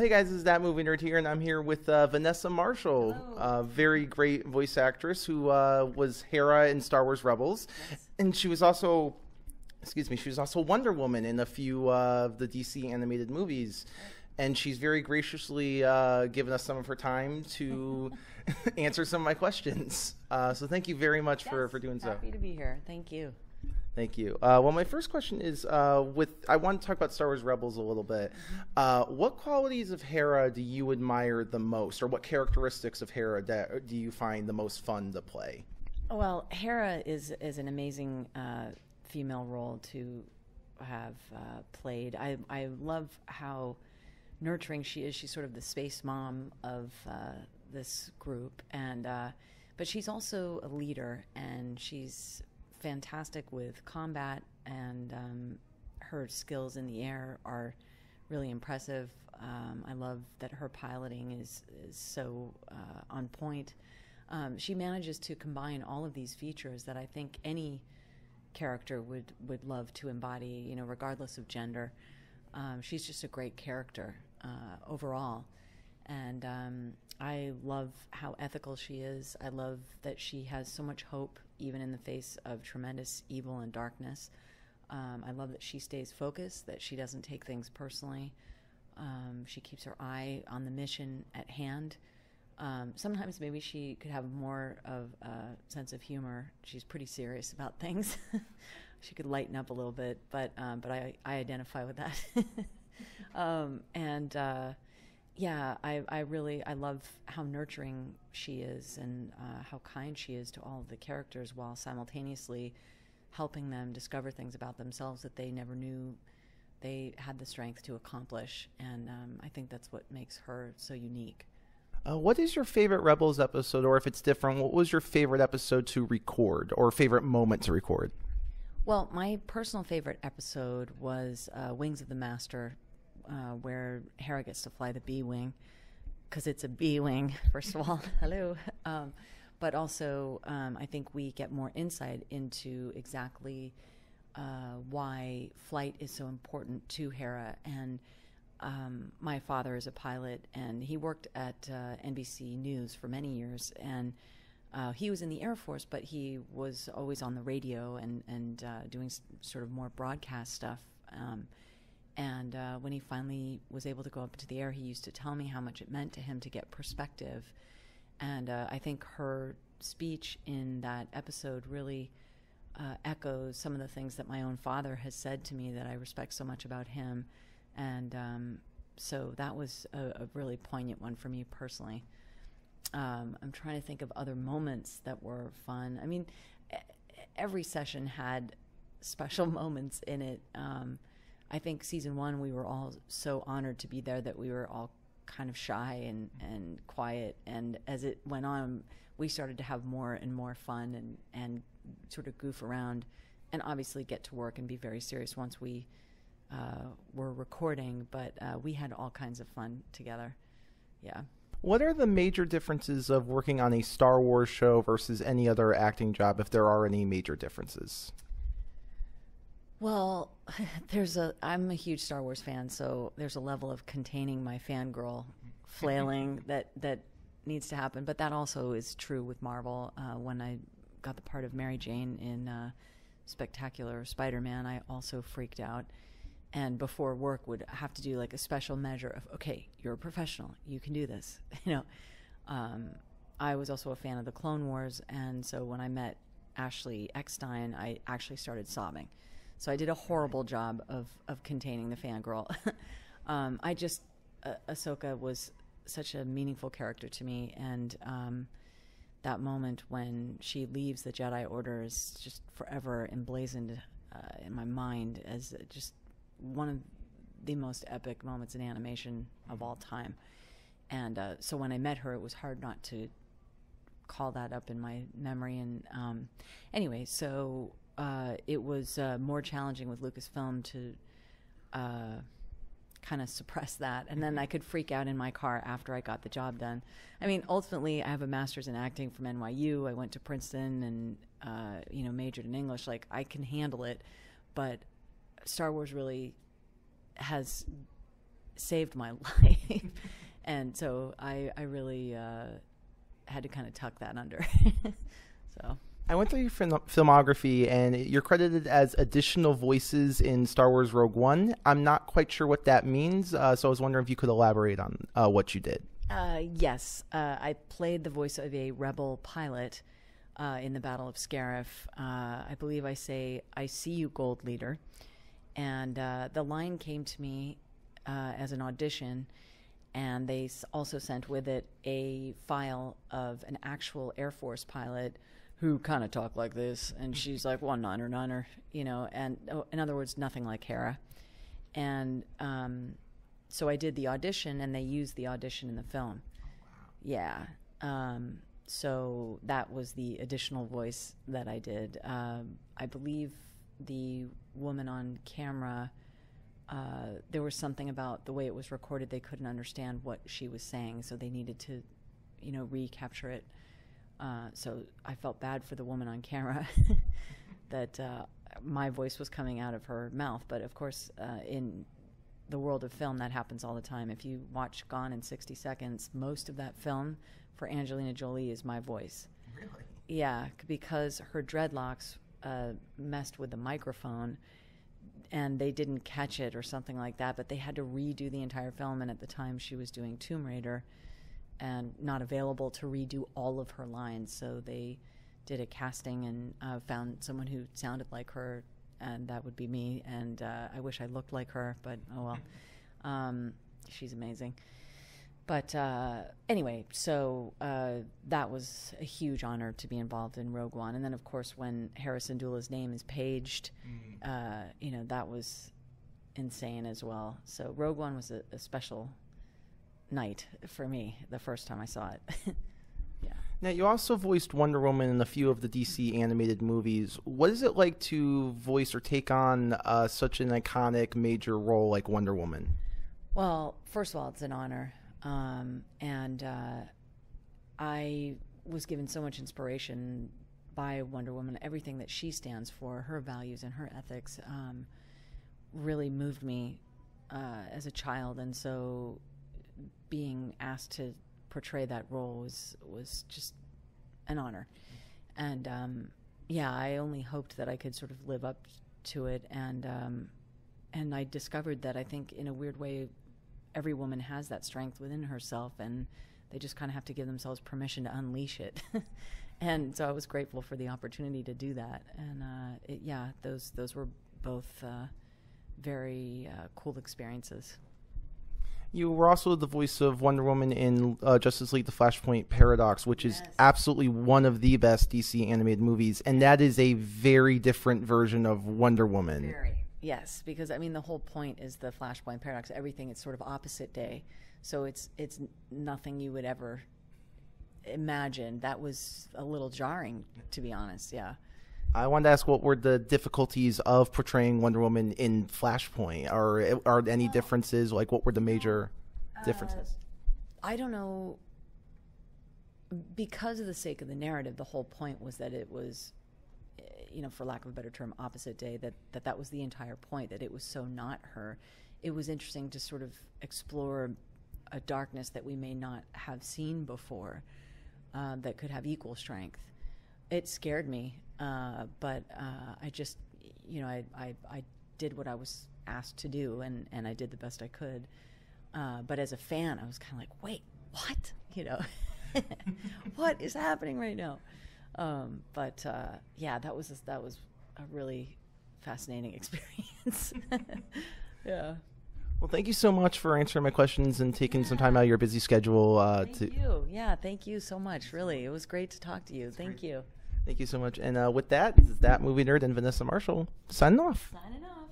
Hey guys, this is That Movie Nerd here, and I'm here with Vanessa Marshall, Hello. a very great voice actress who was Hera in Star Wars Rebels, Yes. and she was also, excuse me, she was also Wonder Woman in a few of the DC animated movies, and she's very graciously given us some of her time to answer some of my questions. So thank you very much for doing so. Happy to be here. Thank you. Thank you. Well, my first question is I want to talk about Star Wars Rebels a little bit. What qualities of Hera do you admire the most, or what characteristics of Hera do you find the most fun to play? Well, Hera is an amazing female role to have played. I love how nurturing she is. She's sort of the space mom of this group, and but she's also a leader, and she's fantastic with combat, and her skills in the air are really impressive. I love that her piloting is so on point. She manages to combine all of these features that I think any character would love to embody, you know, regardless of gender. She's just a great character overall. And I love how ethical she is. I love that she has so much hope, even in the face of tremendous evil and darkness. I love that she stays focused, that she doesn't take things personally. She keeps her eye on the mission at hand. Sometimes maybe she could have more of a sense of humor. She's pretty serious about things. She could lighten up a little bit, but I identify with that. Yeah, I love how nurturing she is, and how kind she is to all of the characters, while simultaneously helping them discover things about themselves that they never knew they had the strength to accomplish. And I think that's what makes her so unique. What is your favorite Rebels episode, or if it's different, what was your favorite episode to record, or favorite moment to record? Well, my personal favorite episode was Wings of the Master, where Hera gets to fly the B-Wing, because it's a B-Wing, first of all. Hello. But also, I think we get more insight into exactly why flight is so important to Hera. And my father is a pilot, and he worked at NBC News for many years. And he was in the Air Force, but he was always on the radio and doing sort of more broadcast stuff. And when he finally was able to go up into the air, he used to tell me how much it meant to him to get perspective. And I think her speech in that episode really echoes some of the things that my own father has said to me that I respect so much about him. And so that was a really poignant one for me personally. I'm trying to think of other moments that were fun. I mean, every session had special moments in it. I think season one, we were all so honored to be there that we were all kind of shy and quiet. And as it went on, we started to have more and more fun and sort of goof around, and obviously get to work and be very serious once we were recording. But we had all kinds of fun together. Yeah. What are the major differences of working on a Star Wars show versus any other acting job, if there are any major differences? Well, I'm a huge Star Wars fan, so there's a level of containing my fangirl flailing that needs to happen. But that also is true with Marvel. When I got the part of Mary Jane in Spectacular Spider-Man, I also freaked out. And before work would have to do like a special measure of, okay, you're a professional, you can do this. I was also a fan of the Clone Wars, and so when I met Ashley Eckstein, I actually started sobbing. So I did a horrible job of containing the fangirl. Ahsoka was such a meaningful character to me, and that moment when she leaves the Jedi Order is just forever emblazoned in my mind as just one of the most epic moments in animation of all time. And so when I met her, it was hard not to call that up in my memory. And anyway, so it was more challenging with Lucasfilm to kind of suppress that. And then I could freak out in my car after I got the job done. I mean, ultimately, I have a master's in acting from NYU. I went to Princeton and, majored in English. Like, I can handle it. But Star Wars really has saved my life. And so I really had to kind of tuck that under. So I went through your filmography, and you're credited as additional voices in Star Wars Rogue One. I'm not quite sure what that means, so I was wondering if you could elaborate on what you did. Yes, I played the voice of a rebel pilot in the Battle of Scarif. I believe I say, "I see you, Gold Leader." And the line came to me as an audition, and they also sent with it a file of an actual Air Force pilot who kind of talked like this, and she's like, "One niner," you know, and in other words, nothing like Hera. And so I did the audition, and they used the audition in the film. Yeah. So that was the additional voice that I did. I believe the woman on camera, there was something about the way it was recorded. They couldn't understand what she was saying, so they needed to, you know, recapture it. So I felt bad for the woman on camera that my voice was coming out of her mouth. But of course, in the world of film, that happens all the time. If you watch Gone in 60 Seconds, most of that film for Angelina Jolie is my voice. Really? Yeah, because her dreadlocks messed with the microphone, and they didn't catch it or something like that, but they had to redo the entire film, and at the time she was doing Tomb Raider and not available to redo all of her lines, so they did a casting and found someone who sounded like her, and that would be me. And I wish I looked like her, but oh well. She's amazing. But anyway, so that was a huge honor to be involved in Rogue One. And then, of course, when Hera Syndulla's name is paged, you know, that was insane as well. So Rogue One was a special night for me the first time I saw it. Yeah. Now, you also voiced Wonder Woman in a few of the DC animated movies. What is it like to voice or take on such an iconic major role like Wonder Woman? Well, first of all, it's an honor. And I was given so much inspiration by Wonder Woman. Everything that she stands for, her values and her ethics, really moved me as a child. And so being asked to portray that role was just an honor. And yeah, I only hoped that I could sort of live up to it. And I discovered that I think in a weird way, every woman has that strength within herself, and they just kind of have to give themselves permission to unleash it. And so I was grateful for the opportunity to do that. And yeah, those were both very cool experiences. You were also the voice of Wonder Woman in Justice League: The Flashpoint Paradox, which is absolutely one of the best DC animated movies, and that is a very different version of Wonder Woman. Very. Yes, because I mean the whole point is the Flashpoint Paradox. Everything is sort of opposite day, so it's nothing you would ever imagine. That was a little jarring, to be honest. Yeah. I wanted to ask, what were the difficulties of portraying Wonder Woman in Flashpoint? Or are any differences? Like, what were the major differences? I don't know. Because of the sake of the narrative, the whole point was that it was, you know, for lack of a better term, opposite day, that was the entire point, that it was so not her. It was interesting to sort of explore a darkness that we may not have seen before, that could have equal strength. It scared me, but I just, you know, I did what I was asked to do, and I did the best I could. But as a fan, I was kind of like, wait, what? You know, what is happening right now? But yeah, that was a really fascinating experience. Yeah. Well, thank you so much for answering my questions and taking some time out of your busy schedule. Thank you. Yeah, thank you so much. Really, it was great to talk to you. Thank you. Thank you so much. And with that, this is That Movie Nerd and Vanessa Marshall signing off. Signing off.